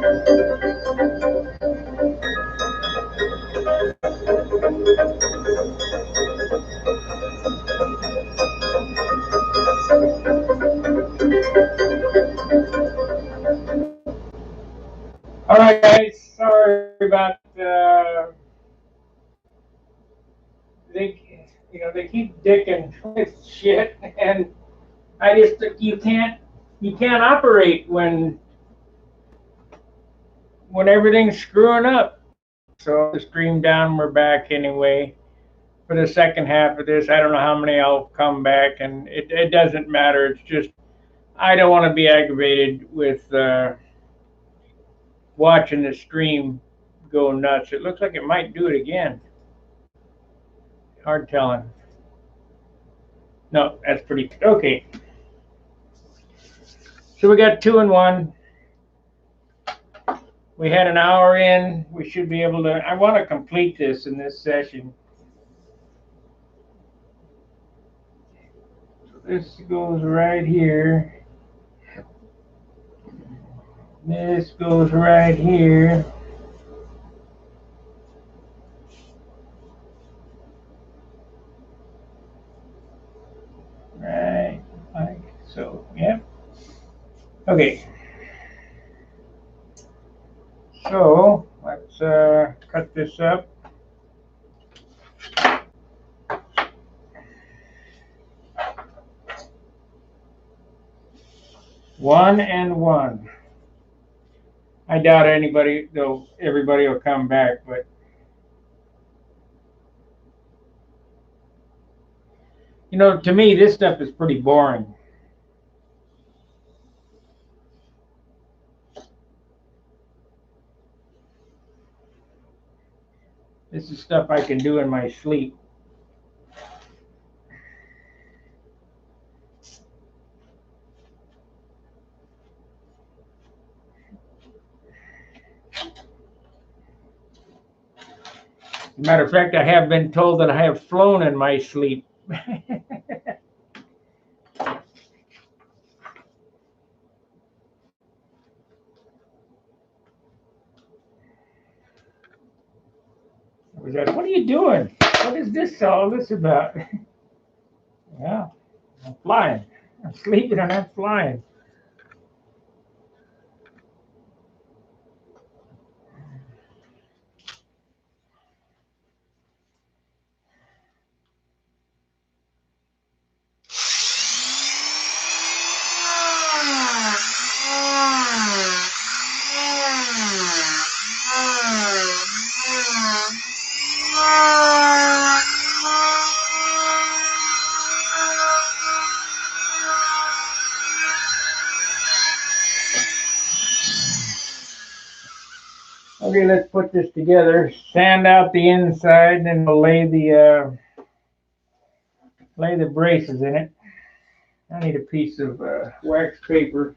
All right, guys. Sorry about they keep dicking with shit, and I just you can't operate when everything's screwing up. So the stream down, we're back anyway for the second half of this. I don't know how many I'll come back, and it doesn't matter. It's just I don't want to be aggravated with watching the stream go nuts. It looks like it might do it again. Hard telling. No, that's pretty okay. So we got 2 and 1. We had an hour in. We should be able to. I want to complete this in this session. This goes right here. This goes right here. Right, like so. Yep. Okay. So let's cut this up. One and one. I doubt everybody will come back, but to me, this stuff is pretty boring. This is stuff I can do in my sleep. As a matter of fact, I have been told that I have flown in my sleep. What are you doing? What is all this about? Yeah, I'm flying. I'm sleeping and I'm flying. Okay, let's put this together. Sand out the inside, then we'll lay the braces in it. I need a piece of wax paper.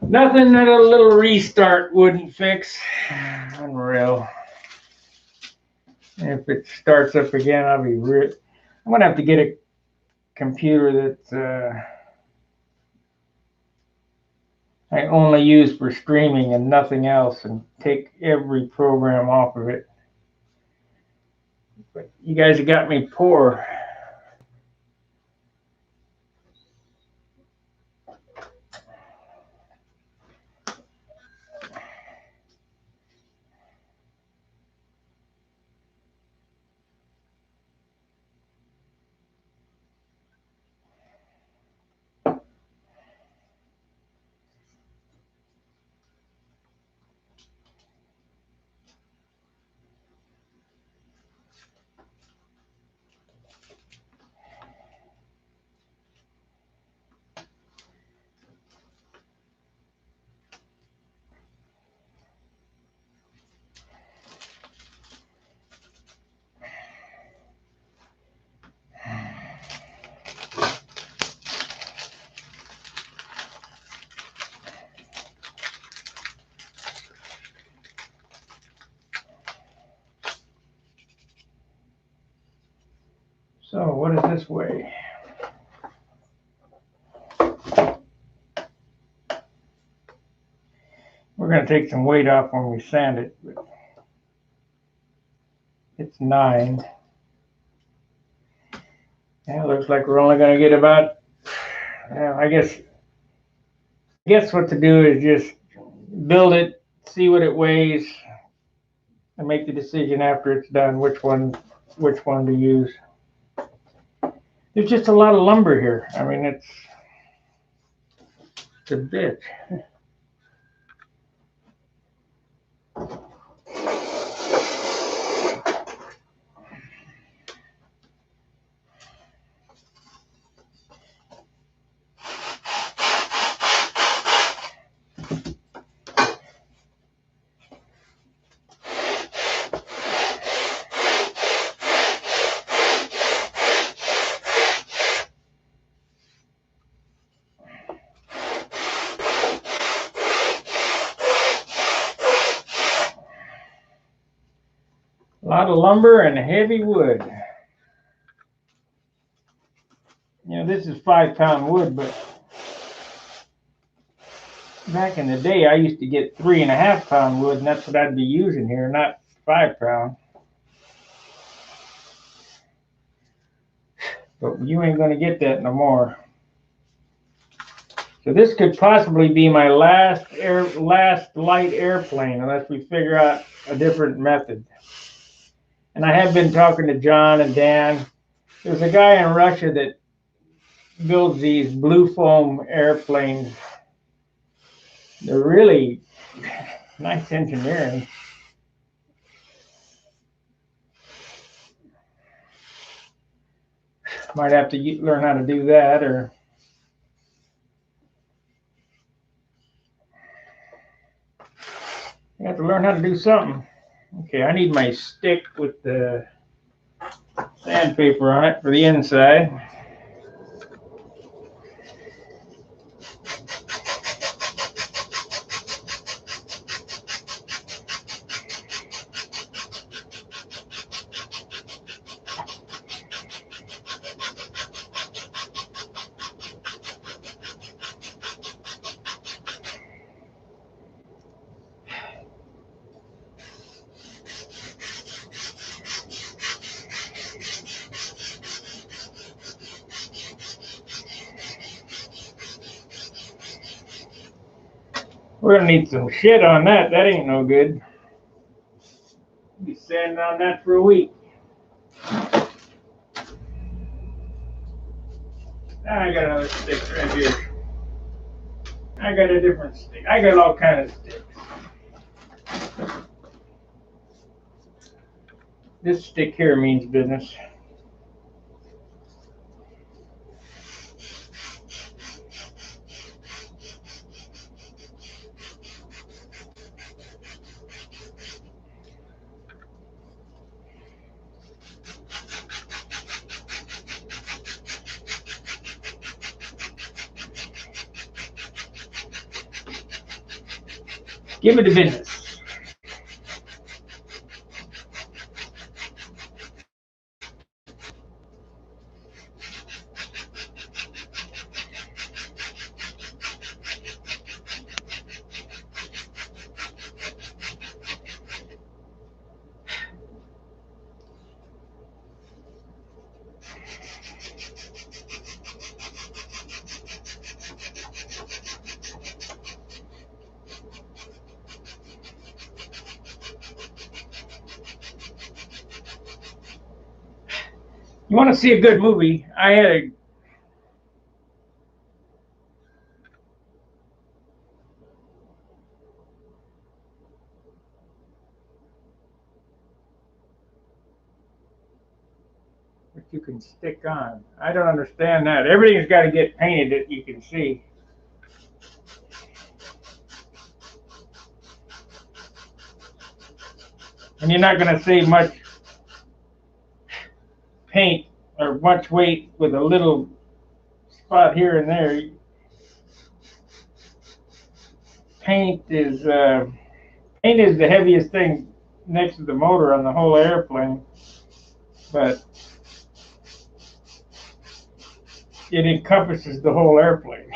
Nothing that a little restart wouldn't fix. Unreal. If it starts up again, I'll be real. I'm gonna have to get a computer that I only use for streaming and nothing else, and take every program off of it. But you guys have got me poor. So what is this weigh? We're going to take some weight off when we sand it. But it's 9. Yeah, it looks like we're only going to get about, I guess what to do is just build it, see what it weighs, and make the decision after it's done which one to use. There's just a lot of lumber here. I mean, it's a bitch. A lot of lumber and heavy wood. You know, this is 5-pound wood, but back in the day, I used to get 3.5-pound wood, and that's what I'd be using here, not 5-pound. But you ain't gonna get that no more. So this could possibly be my last light airplane, unless we figure out a different method. And I have been talking to John and Dan. There's a guy in Russia that builds these blue foam airplanes. They're really nice engineering. Might have to learn how to do that, or I have to learn how to do something. Okay, I need my stick with the sandpaper on it for the inside. We're gonna need some shit on that. That ain't no good. We'll be sanding on that for a week. I got another stick right here. I got a different stick. I got all kinds of sticks. This stick here means business. Give it the business. You want to see a good movie? I had a that you can stick on. I don't understand that. Everything's got to get painted that you can see. And you're not going to save much paint or much weight with a little spot here and there. Paint is the heaviest thing next to the motor on the whole airplane, but it encompasses the whole airplane.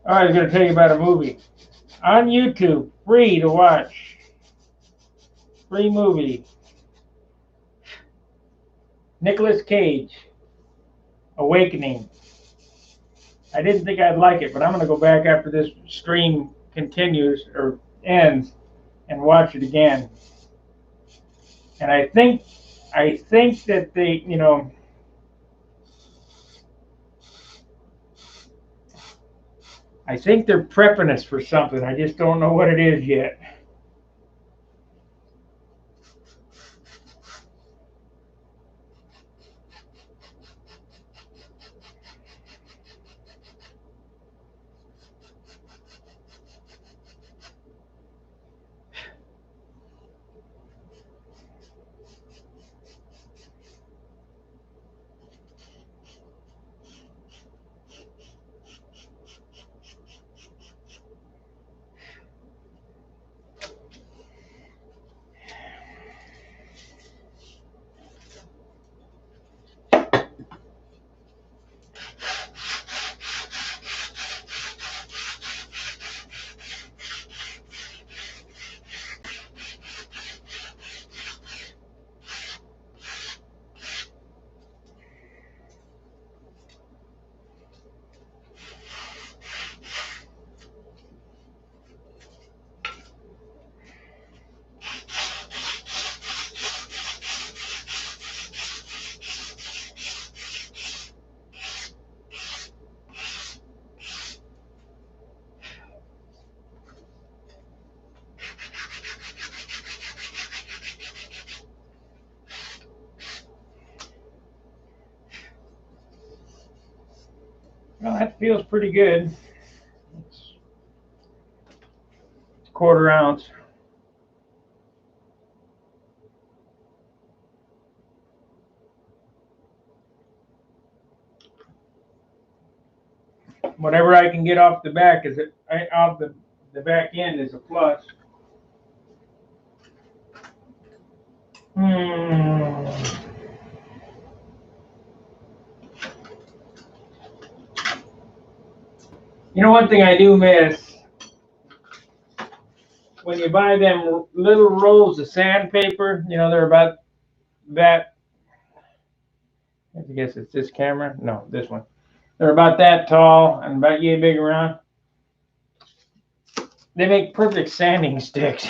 All right, I'm going to tell you about a movie on YouTube, free to watch. Free movie. Nicolas Cage, Awakening. I didn't think I'd like it, but I'm going to go back after this stream continues or ends and watch it again. And I think that they, I think they're prepping us for something. I just don't know what it is yet. Well, that feels pretty good. It's quarter ounce. Whatever I can get off the back off the back end is a plus. You know, one thing I do miss when you buy them little rolls of sandpaper. They're about that. I guess it's this camera. No, this one. They're about that tall and about yay big around. They make perfect sanding sticks.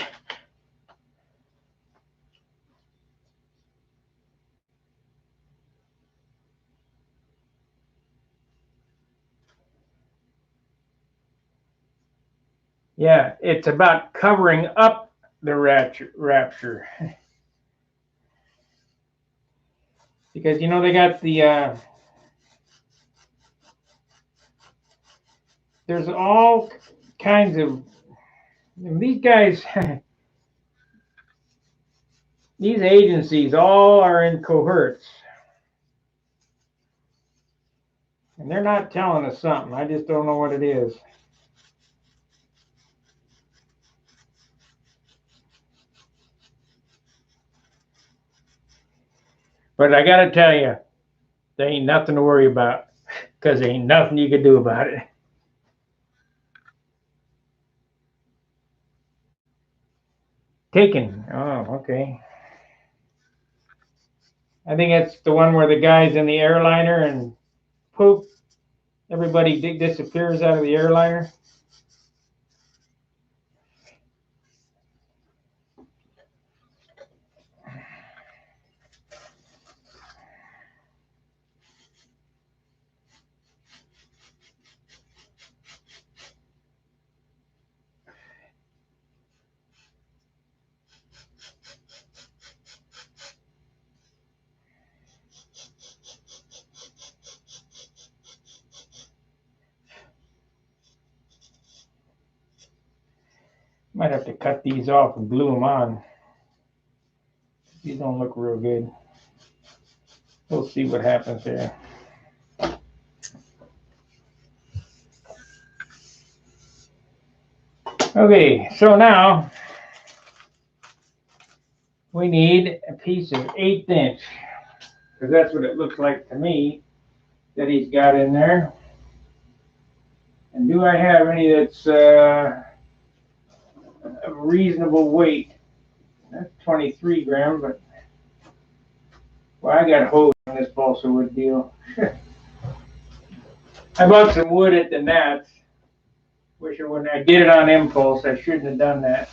Yeah, it's about covering up the rapture. Because they got the there's all kinds of these guys. These agencies all are in cohorts, and they're not telling us something. I just don't know what it is. But I got to tell you, there ain't nothing to worry about because there ain't nothing you can do about it. Taken. Oh, okay. I think it's the one where the guy's in the airliner and poof, everybody disappears out of the airliner. Might have to cut these off and glue them on. These don't look real good. We'll see what happens there. Okay, so now we need a piece of 1/8 inch, because that's what it looks like to me that he's got in there. And do I have any that's a reasonable weight? That's 23 grams, but well, I got hose on this balsa wood deal. I bought some wood at the Nats. Wish I wouldn't. I did it on impulse. I shouldn't have done that.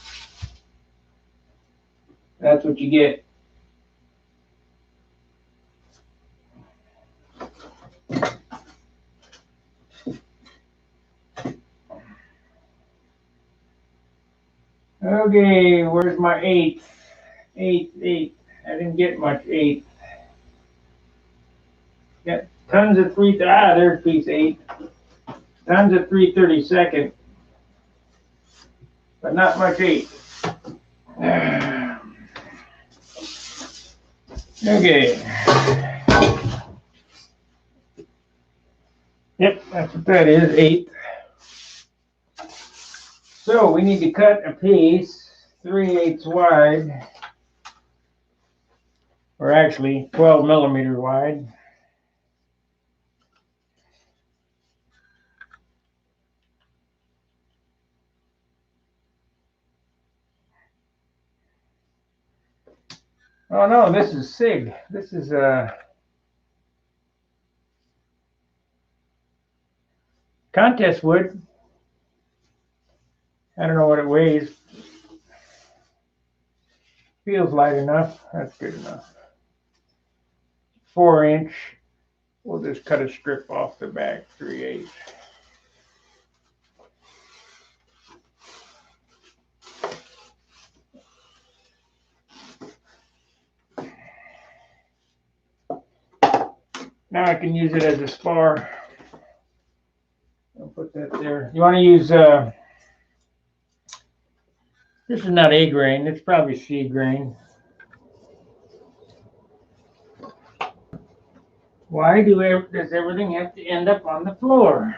That's what you get. Okay, where's my 1/8? 1/8. I didn't get much 1/8. Got tons of there's piece 8. Tons of 3/32, but not much 8. Okay. Yep, that's what that is, 8. So we need to cut a piece 3/8 wide, or actually 12 millimeter wide. Oh no, this is SIG. This is contest wood. I don't know what it weighs. Feels light enough. That's good enough. 4-inch. We'll just cut a strip off the back, 3/8. Now I can use it as a spar. I'll put that there. You want to use, this is not A grain, it's probably C grain. Why does everything have to end up on the floor?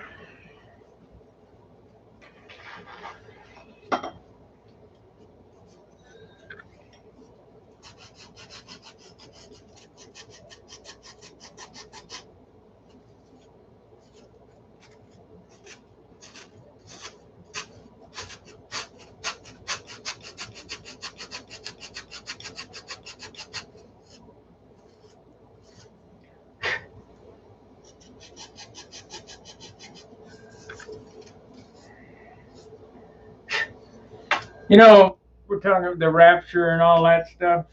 You know, we're talking about the rapture and all that stuff.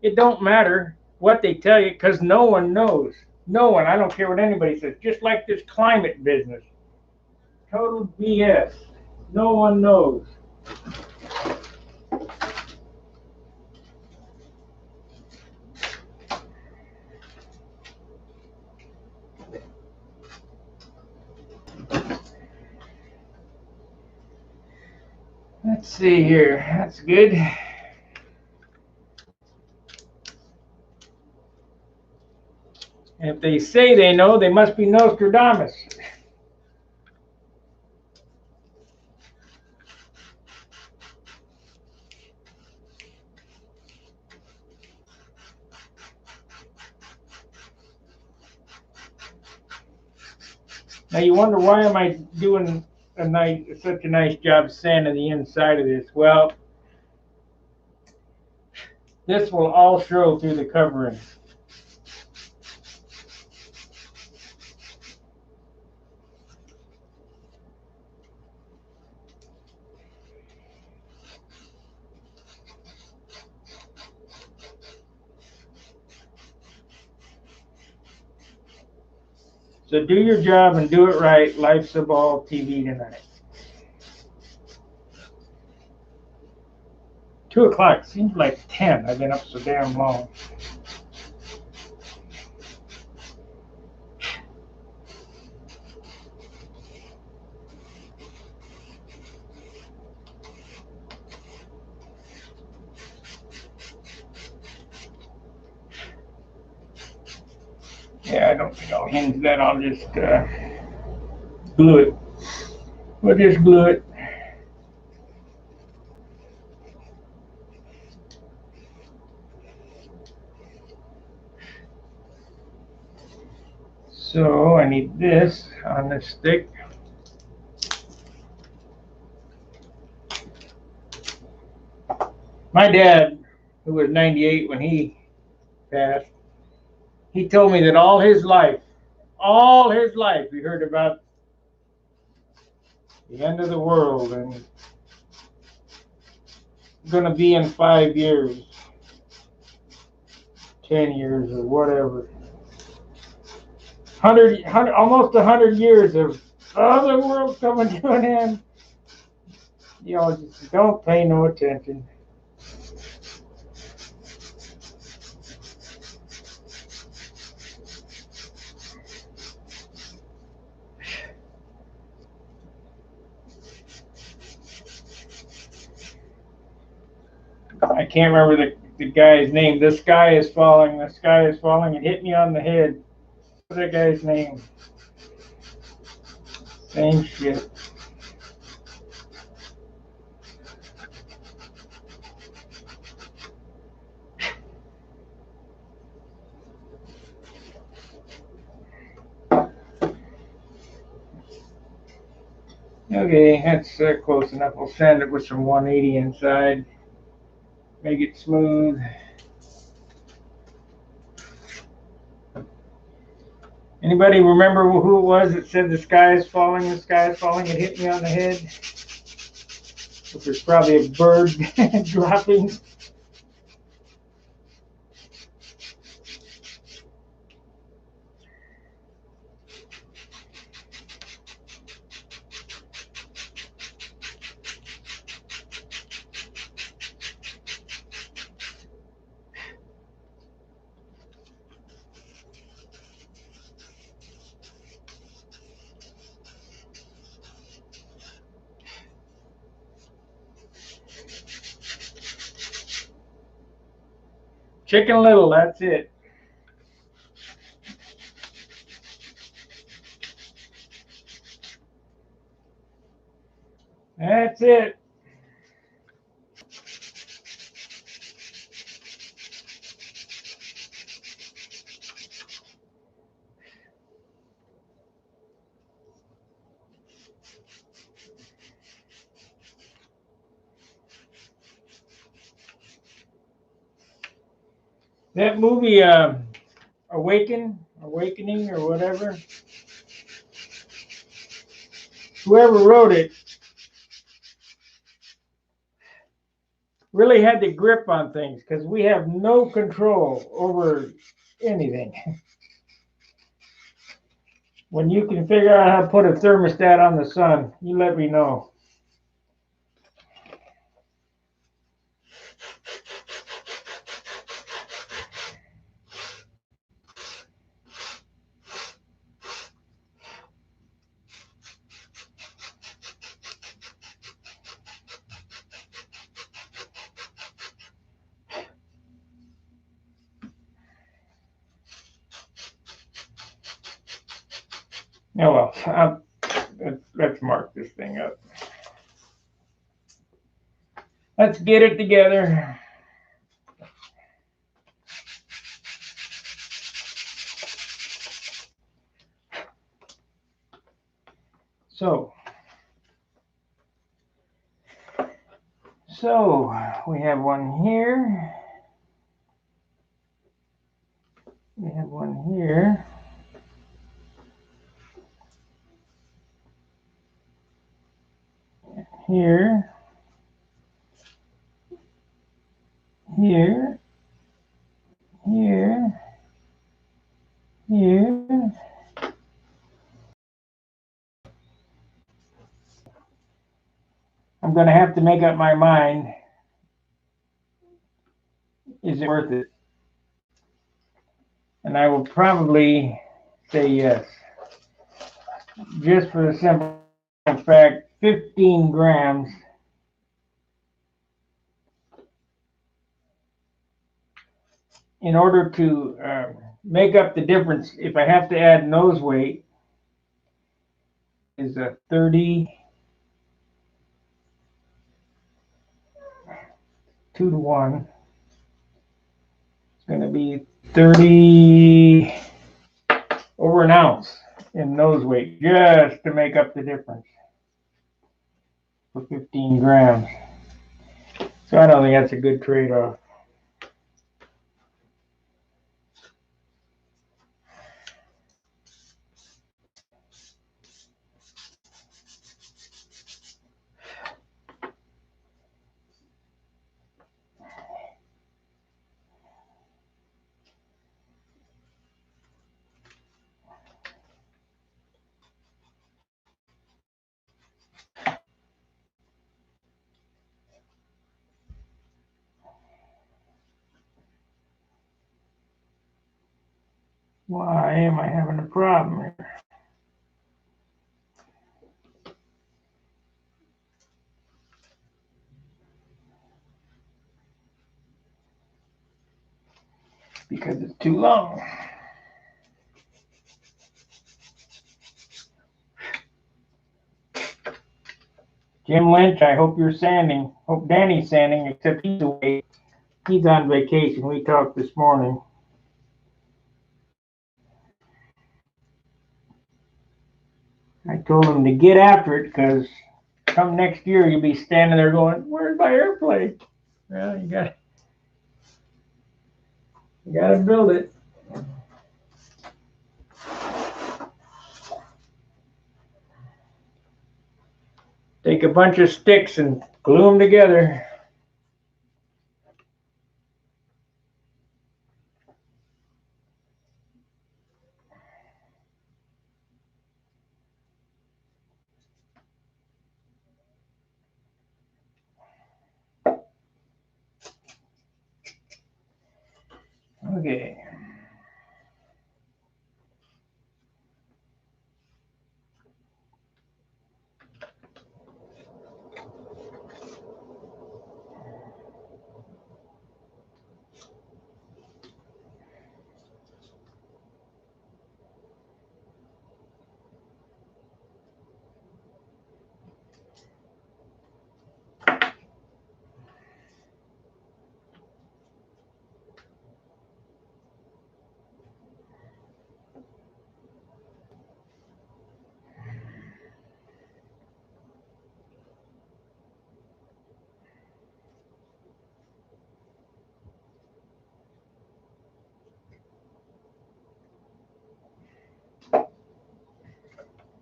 It don't matter what they tell you, because no one knows. No one. I don't care what anybody says. Just like this climate business. Total BS. No one knows. Let's see here. That's good. And if they say they know, they must be Nostradamus. Now you wonder, why am I doing such a nice job sanding the inside of this? Well, this will all show through the covering. So do your job and do it right. Life's a Ball TV tonight. 2 o'clock seems like 10. I've been up so damn long. Yeah, I don't think I'll hinge that. I'll just glue it. We'll just glue it. So I need this on this stick. My dad, who was 98 when he passed, he told me that all his life, he heard about the end of the world and going to be in 5 years, 10 years, or whatever. 100, almost 100 years of the world coming to an end. You know, just don't pay no attention. I can't remember the guy's name. The sky is falling. The sky is falling. It hit me on the head. What's that guy's name? Same shit. Okay, that's close enough. We'll sand it with some 180 inside. Make it smooth. Anybody remember who it was that said the sky is falling, the sky is falling? It hit me on the head. Which was probably a bird dropping. Chicken Little, that's it. That's it. That movie, Awakening, or whatever. Whoever wrote it really had the grip on things because we have no control over anything. When you can figure out how to put a thermostat on the sun, you let me know. Oh well, let's mark this thing up. Let's get it together. So we have one here. We have one here. Here. Here. Here. Here. I'm going to have to make up my mind. Is it worth it? And I will probably say yes. Just for the simple fact, 15 grams in order to make up the difference, if I have to add nose weight, is a 32 to 1. It's going to be 30. over an ounce in nose weight just to make up the difference for 15 grams. So I don't think that's a good trade-off. Why am I having a problem here? Because it's too long. Jim Lynch, I hope you're sanding. Hope Danny's sanding, except he's away. He's on vacation. We talked this morning. I told him to get after it because come next year you'll be standing there going, "Where's my airplane?" Well, you gotta build it. Take a bunch of sticks and glue them together. Okay.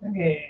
Okay.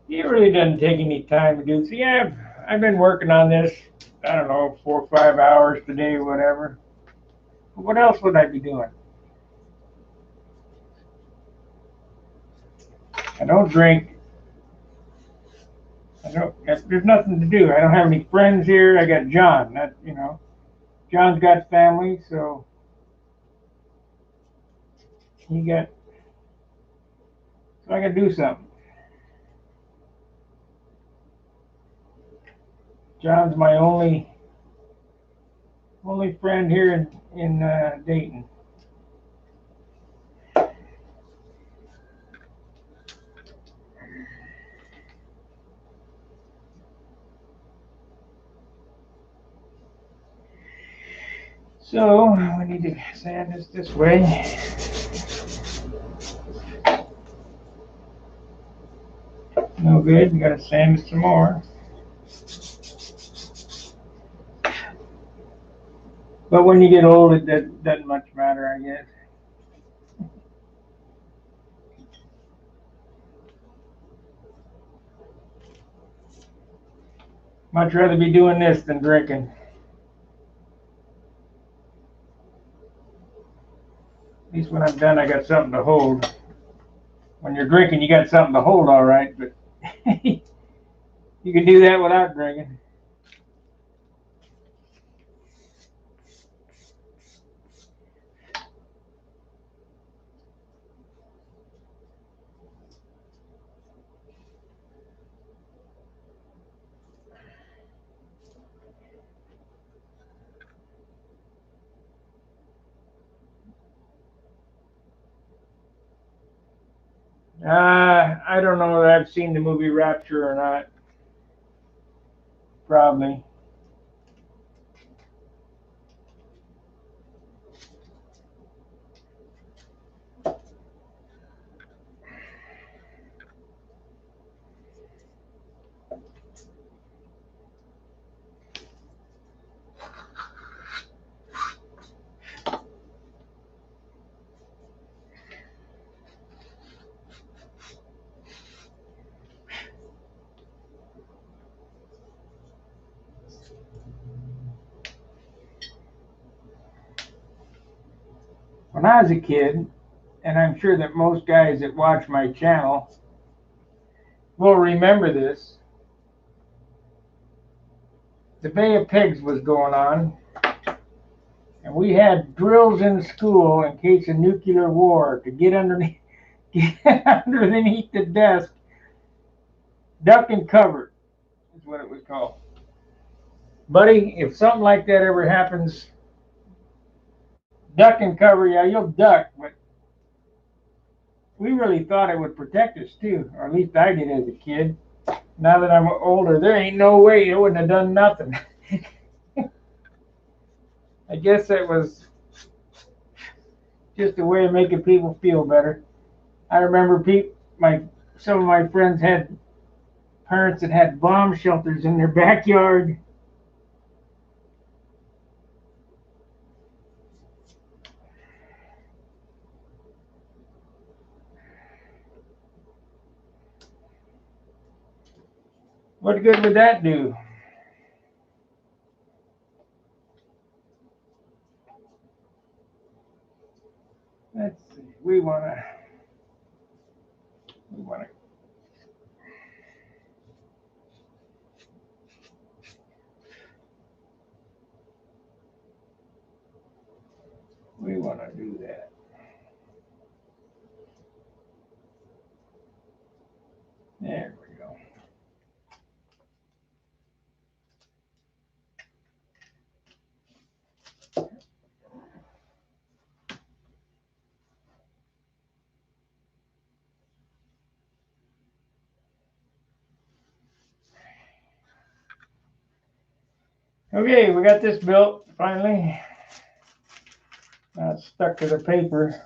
It really doesn't take any time to do. So yeah, I've been working on this, I don't know, 4 or 5 hours today, whatever. But what else would I be doing? I don't drink. There's nothing to do. I don't have any friends here. I got John. John's got family, so he got. So I got to do something. John's my only friend here in Dayton. So we need to sand this way. No good. We got to sand it some more. But when you get old, it doesn't much matter, I guess. Much rather be doing this than drinking. At least when I'm done, I got something to hold. When you're drinking, you got something to hold, all right, but you can do that without drinking. I don't know that I've seen the movie Rapture or not. Probably. When I was a kid, and I'm sure that most guys that watch my channel will remember this, the Bay of Pigs was going on, and we had drills in school in case of nuclear war to get underneath, get underneath the desk, duck and cover is what it was called. Buddy, if something like that ever happens, duck and cover, yeah, you'll duck, but we really thought it would protect us too, or at least I did as a kid. Now that I'm older, there ain't no way it wouldn't have done nothing. I guess that was just a way of making people feel better. I remember some of my friends had parents that had bomb shelters in their backyard. What good would that do? Let's see. We wanna we wanna we wanna do that. There we go. Okay, we got this built finally. Now it's stuck to the paper.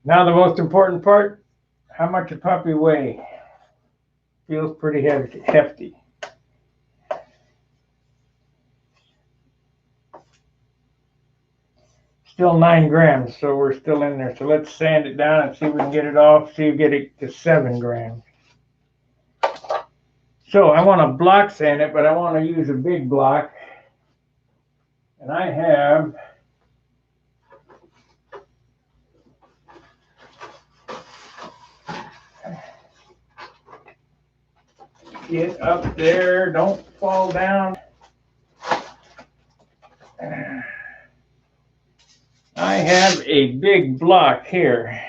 Now the most important part, how much a puppy weigh? Feels pretty hefty. Still 9 grams, so we're still in there. So let's sand it down and see if we can get it off, see if we get it to 7 grams. So I want to block sand it, but I want to use a big block. And I have get up there, don't fall down. I have a big block here.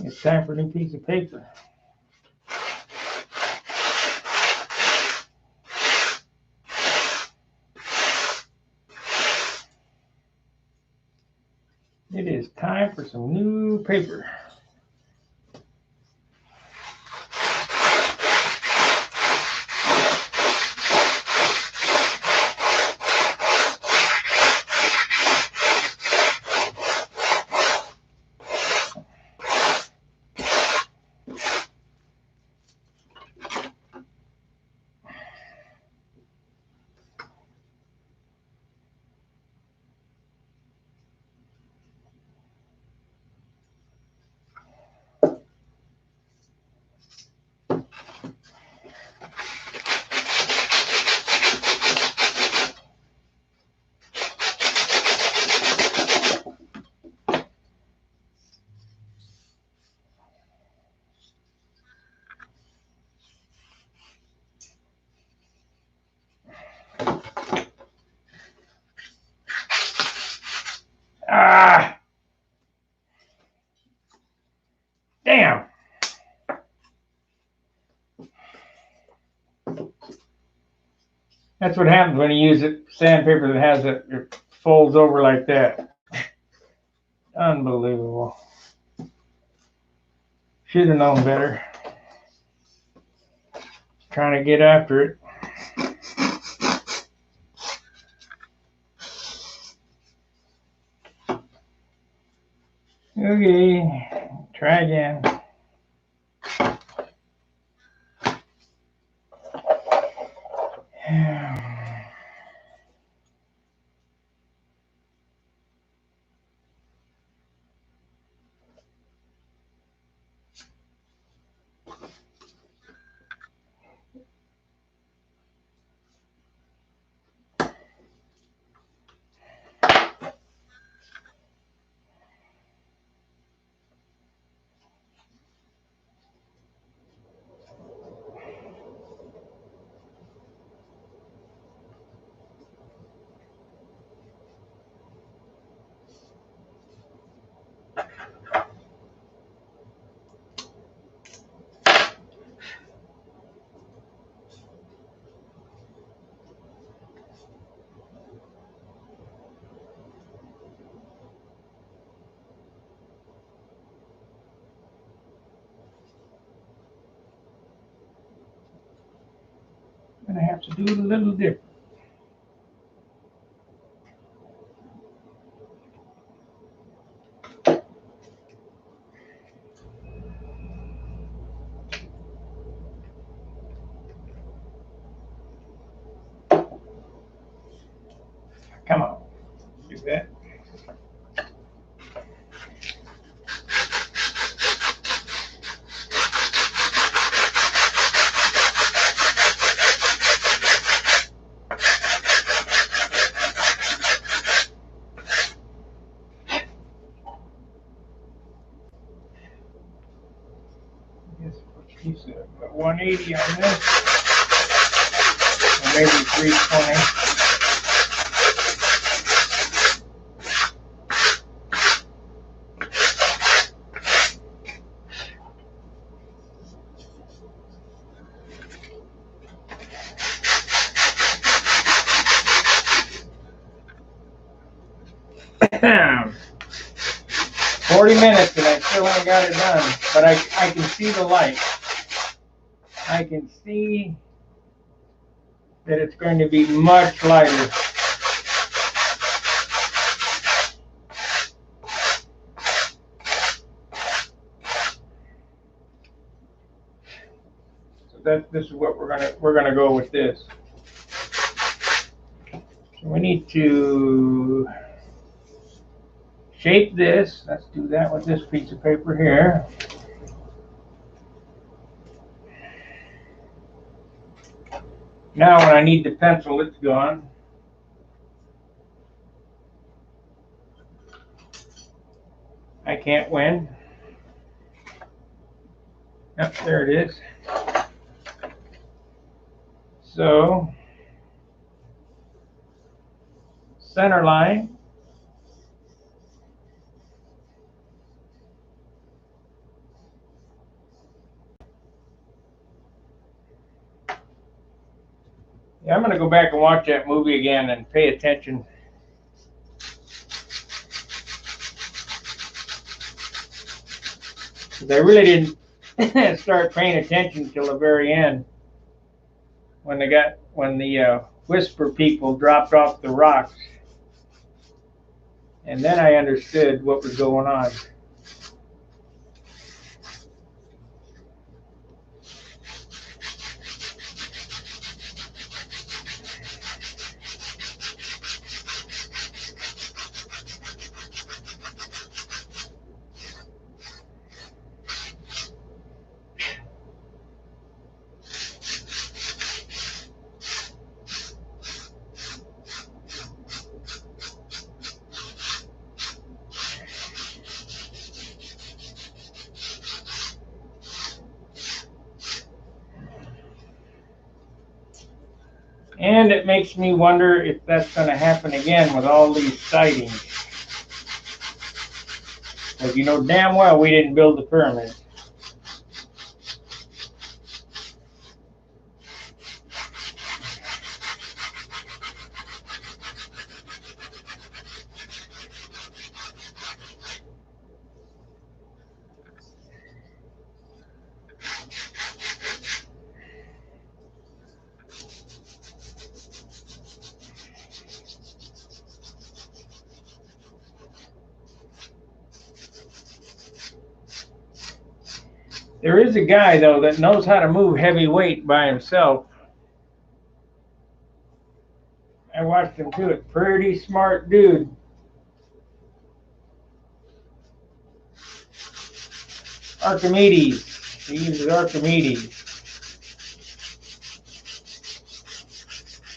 It's time for a new piece of paper. It is time for some new paper. Bam! That's what happens when you use it, sandpaper that has it folds over like that. Unbelievable. Should have known better. Trying to get after it. Okay, try again. I'm gonna have to do it a little different. Come on, do that. He's 180 on this, or maybe 320. Ahem. 40 minutes and I still ain't got it done, but I can see the light. I can see that it's going to be much lighter. So this is what we're gonna go with this. So we need to shape this. Let's do that with this piece of paper here. Now when I need the pencil, it's gone. I can't win. Yep, there it is. So, center line. Yeah, I'm going to go back and watch that movie again and pay attention. Because I really didn't start paying attention till the very end, when the Whisper people dropped off the rocks, and then I understood what was going on. And it makes me wonder if that's going to happen again with all these sightings. Because you know damn well we didn't build the pyramids. There is a guy, though, that knows how to move heavy weight by himself. I watched him do it. Pretty smart dude. Archimedes. He uses Archimedes.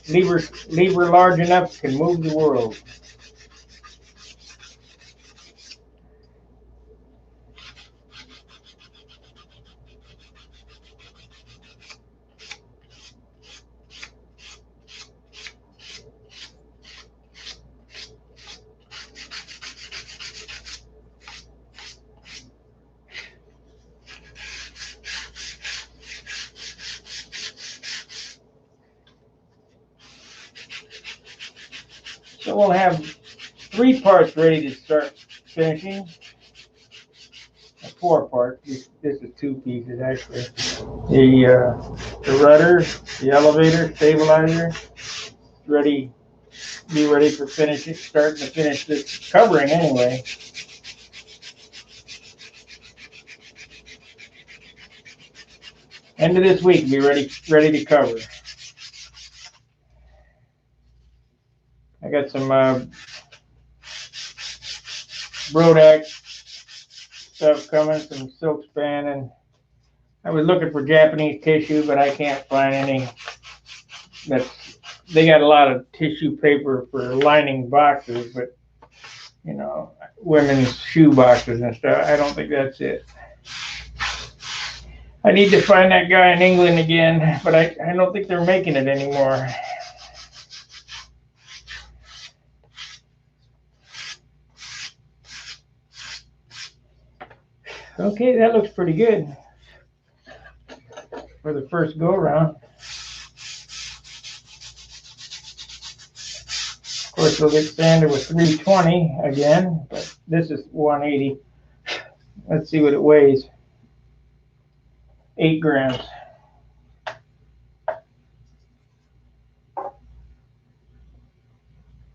Lever large enough can move the world. So we'll have 3 parts ready to start finishing. 4 parts. This is 2 pieces actually. The rudder, the elevator, stabilizer, ready. Be ready for finishing. Starting to finish this covering anyway. End of this week, be ready to cover. I got some Brodak stuff coming, some silk span, and I was looking for Japanese tissue, but I can't find any. They got a lot of tissue paper for lining boxes, but women's shoe boxes and stuff. I don't think that's it. I need to find that guy in England again, but I don't think they're making it anymore. Okay, that looks pretty good for the first go around. Of course, we'll get sanded with 320 again, but this is 180. Let's see what it weighs. 8 grams.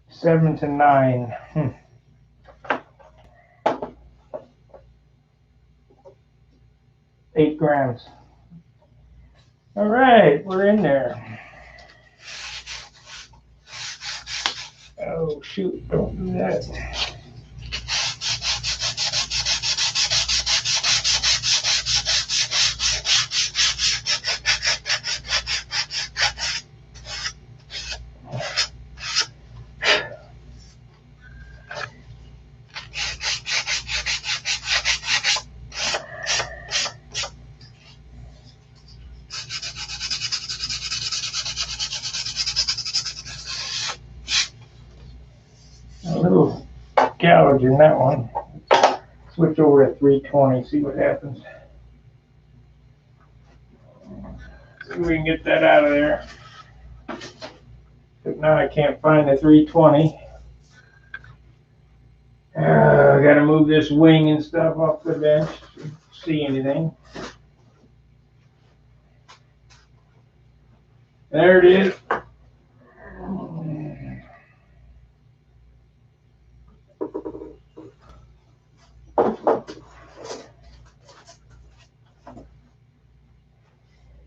Seven to 9. 8 grams. All right, we're in there. Oh, shoot, don't do that. A little gouge in that one. Switch over to 320, see what happens. See if we can get that out of there. But now I can't find the 320. I gotta move this wing and stuff off the bench to see anything. There it is.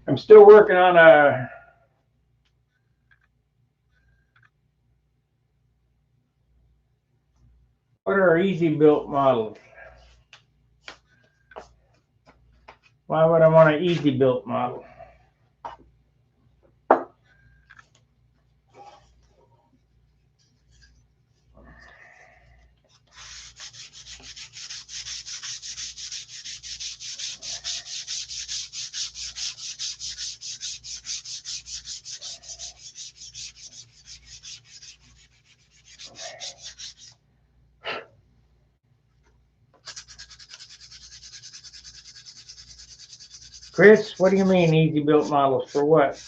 I'm still working on what are easy built models? Why would I want an easy built model? Chris, what do you mean easy built models for what?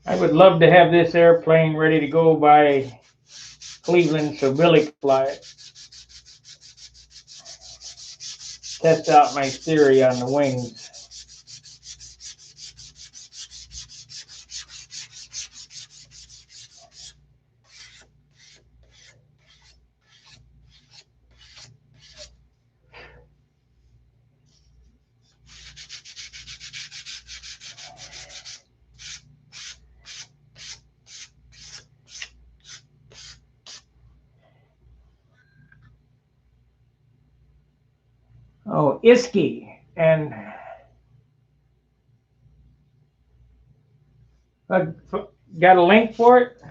I would love to have this airplane ready to go by Cleveland so Billy could fly it. test out my theory on the wings. Oh, Iski, and got a link for it?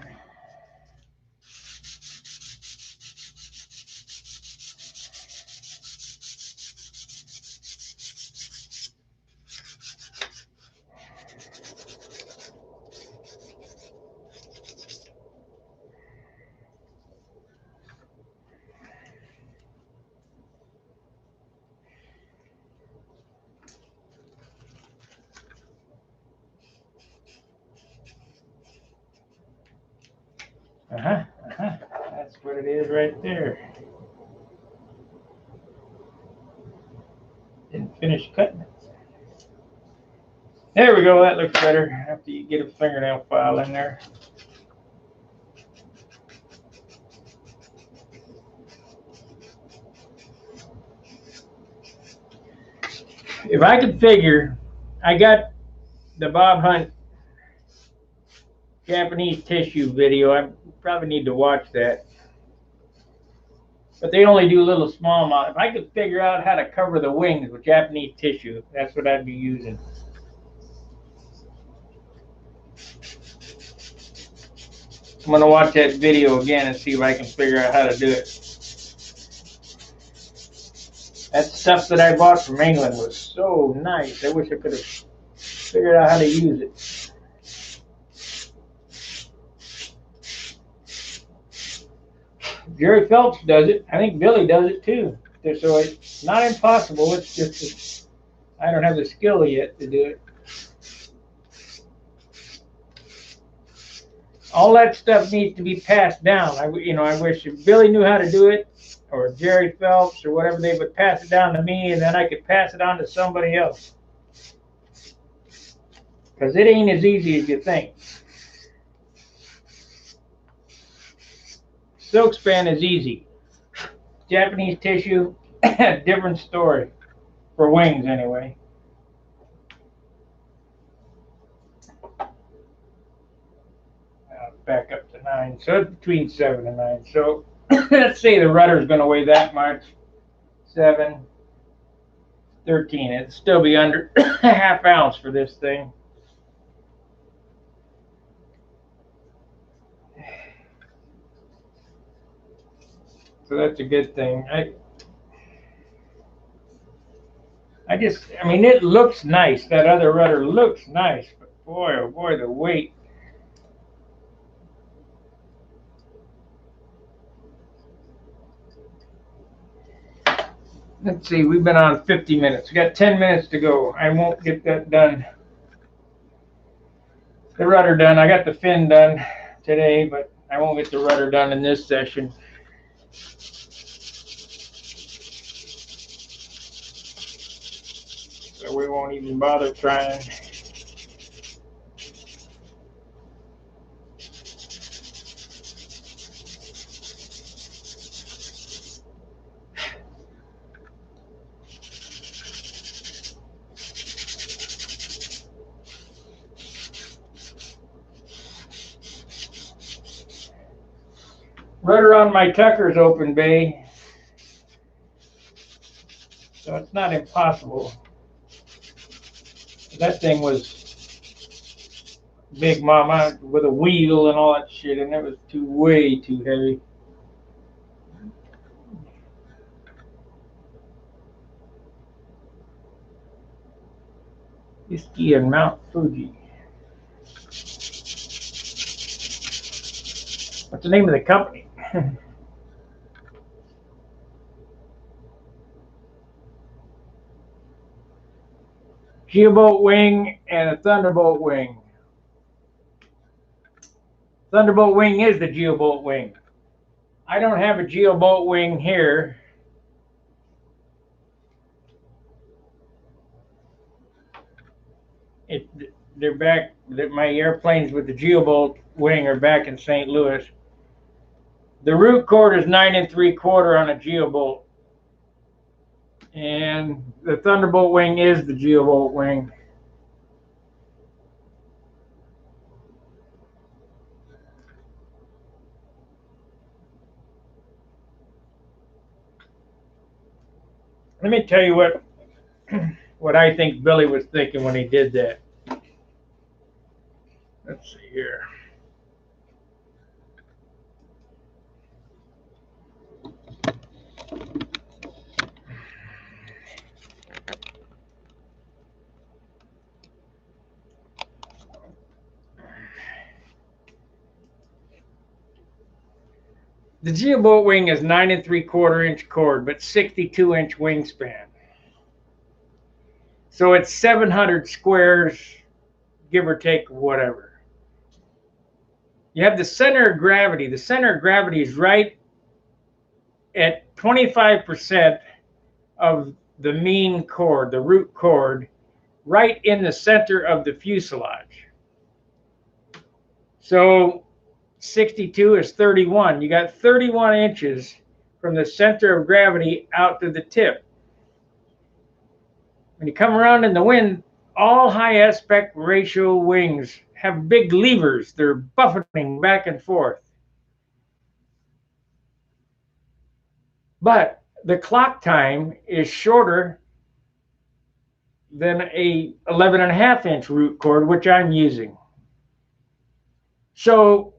That's what it is right there. Didn't finish cutting it. There we go, that looks better after you get a fingernail file in there. If I could figure, I got the Bob Hunt Japanese tissue video. I probably need to watch that. But they only do little small amount. If I could figure out how to cover the wings with Japanese tissue, that's what I'd be using. I'm gonna watch that video again and see if I can figure out how to do it. That stuff that I bought from England was so nice. I wish I could have figured out how to use it. Jerry Phelps does it. I think Billy does it too. So it's not impossible. It's just I don't have the skill yet to do it. All that stuff needs to be passed down. I wish if Billy knew how to do it, or Jerry Phelps, or whatever, they would pass it down to me, and then I could pass it on to somebody else. Because it ain't as easy as you think. Silk span is easy. Japanese tissue, different story. For wings, anyway. Back up to 9. So it's between 7 and 9. So let's say the rudder is going to weigh that much. 7, 13. It'd still be under a half ounce for this thing. So that's a good thing. I mean, it looks nice. That other rudder looks nice, but boy, oh boy, the weight. Let's see, we've been on 50 minutes. We got 10 minutes to go. I won't get that done. The rudder done. I got the fin done today, but I won't get the rudder done in this session. So we won't even bother trying. Rudder on my Tucker's open bay, so it's not impossible. That thing was big mama with a wheel and all that shit, and it was way too heavy. Iski and Mount Fuji. What's the name of the company? Geobolt wing and a Thunderbolt wing. Thunderbolt wing is the Geobolt wing. I don't have a Geobolt wing here. it they're back. My airplanes with the Geobolt wing are back in St. Louis. The root chord is 9 3/4 on a Geobolt, and the Thunderbolt wing is the Geobolt wing. Let me tell you what I think Billy was thinking when he did that. Let's see here. The Geobolt wing is 9 3/4 inch chord, but 62-inch wingspan. So it's 700 squares, give or take, whatever. You have the center of gravity. The center of gravity is right at 25% of the mean chord, the root chord, right in the center of the fuselage. So 62 is 31. You got 31 inches from the center of gravity out to the tip. When you come around in the wind, all high aspect ratio wings have big levers. They're buffeting back and forth. But the clock time is shorter than a 11.5-inch root chord, which I'm using. So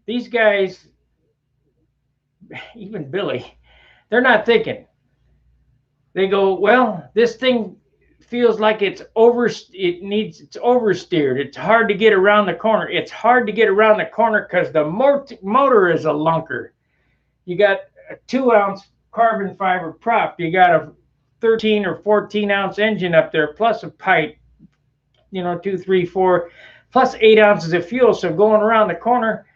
these guys, even Billy, they're not thinking. They go, well, this thing feels like it's oversteered. It's hard to get around the corner. It's hard to get around the corner because the motor is a lunker. You got a 2-ounce carbon fiber prop. You got a 13 or 14-ounce engine up there, plus a pipe, 2, 3, 4, plus 8 ounces of fuel. So going around the corner,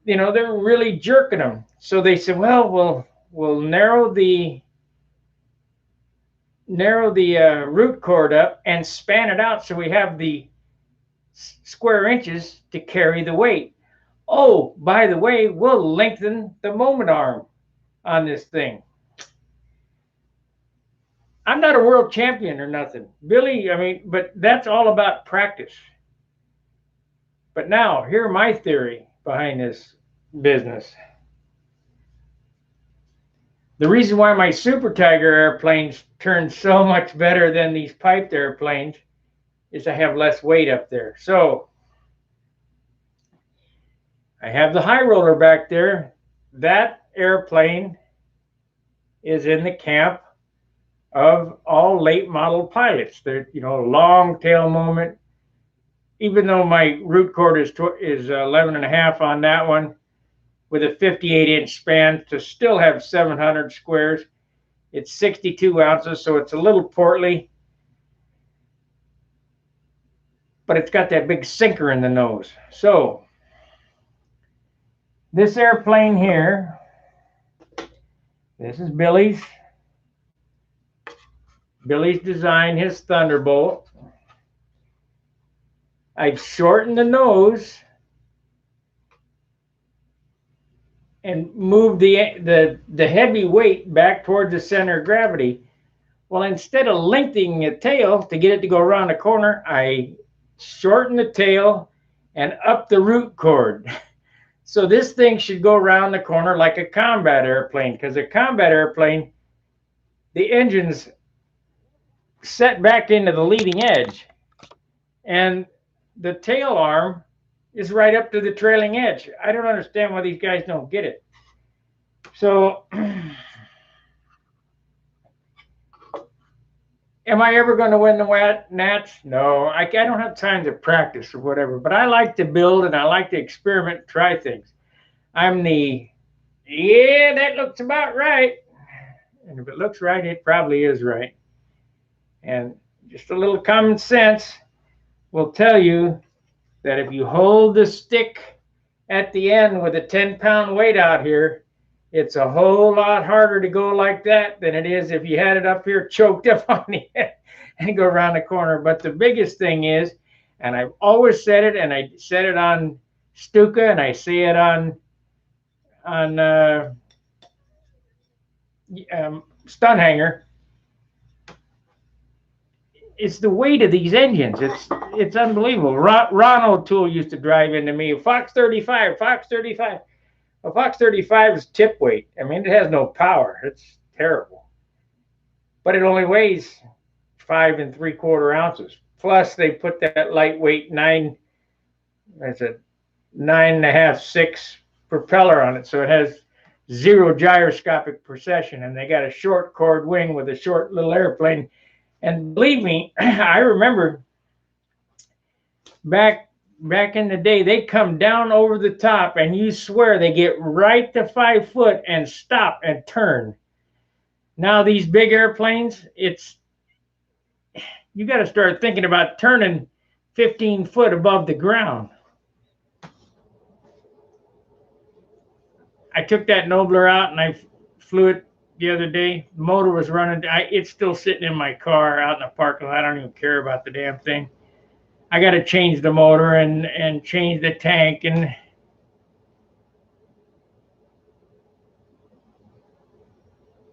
they're really jerking them. So they said, well, we'll narrow the root chord up and span it out so we have the square inches to carry the weight. Oh, by the way, we'll lengthen the moment arm on this thing. I'm not a world champion or nothing, Billy. But that's all about practice. But now, here's my theory behind this business. The reason why my Super Tiger airplanes turn so much better than these piped airplanes is I have less weight up there. So I have the high roller back there. That airplane is in the camp of all late model pilots. They're, long tail moment. Even though my root chord is 11.5 on that one, with a 58-inch span, to still have 700 squares, it's 62 ounces, so it's a little portly, but it's got that big sinker in the nose. So this airplane here, this is Billy's design, his Thunderbolt. I've shortened the nose and moved the heavy weight back towards the center of gravity. Well, instead of lengthening the tail to get it to go around the corner, I shorten the tail and up the root chord. So this thing should go around the corner like a combat airplane, because a combat airplane, the engine's set back into the leading edge, and the tail arm is right up to the trailing edge. I don't understand why these guys don't get it. So am I ever going to win the Nats? No, I don't have time to practice or whatever, but I like to build and I like to experiment, try things. I'm that looks about right. And if it looks right, it probably is right. And just a little common sense will tell you that if you hold the stick at the end with a 10-pound weight out here, it's a whole lot harder to go like that than it is if you had it up here choked up on the end. and go around the corner. But the biggest thing is, and I've always said it, and I said it on Stuka, and I say it on Stunt Hanger. It's the weight of these engines. It's unbelievable. Ron O'Toole used to drive into me, Fox 35, Fox 35. Well, Fox 35 is tip weight. I mean, it has no power. It's terrible. But it only weighs 5 3/4 ounces. Plus, they put that lightweight that's a 9.5, 6 propeller on it, so it has zero gyroscopic precession, and they got a short chord wing with a short little airplane. And believe me, I remember back in the day, they come down over the top, and you swear they get right to 5 foot and stop and turn. Now these big airplanes, you got to start thinking about turning 15 foot above the ground. I took that Nobler out and I flew it the other day. The motor was running. It's still sitting in my car out in the parking lot. I don't even care about the damn thing. I got to change the motor and change the tank. And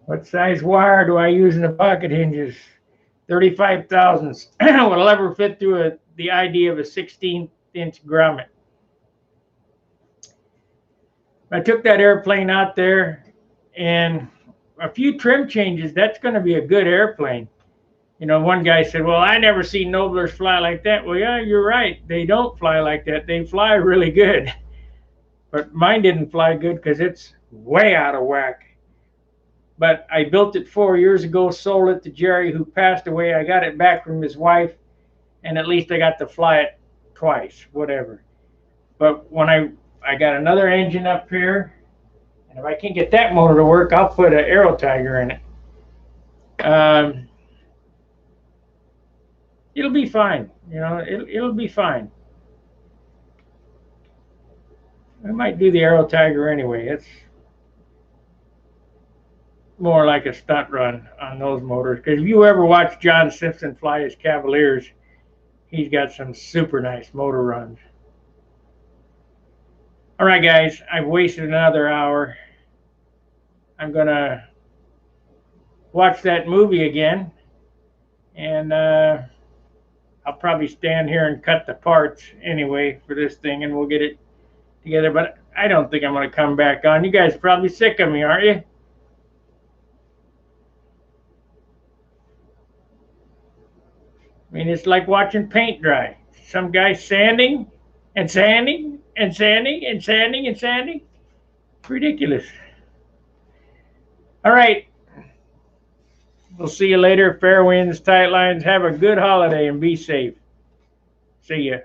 what size wire do I use in the pocket hinges? 35 thousandths. Will ever fit through the idea of a 16-inch grommet. I took that airplane out there, and a few trim changes, that's going to be a good airplane. You know, one guy said, well, I never see Noblers fly like that. Well, yeah, you're right. They don't fly like that. They fly really good. But mine didn't fly good because it's way out of whack. But I built it 4 years ago, sold it to Jerry, who passed away. I got it back from his wife, and at least I got to fly it twice, whatever. But when I got another engine up here, and if I can't get that motor to work, I'll put an Aero Tiger in it. It'll be fine. You know, it'll be fine. I might do the Aero Tiger anyway. It's more like a stunt run on those motors. Because if you ever watch John Simpson fly his Cavaliers, he's got some super nice motor runs. All right, guys, I've wasted another hour. I'm going to watch that movie again, and I'll probably stand here and cut the parts anyway for this thing, and we'll get it together. But I don't think I'm going to come back on. You guys are probably sick of me, aren't you? I mean, it's like watching paint dry. Some guy sanding and sanding and sanding and sanding and sanding. It's ridiculous. All right. We'll see you later. Fair winds, tight lines. Have a good holiday and be safe. See ya.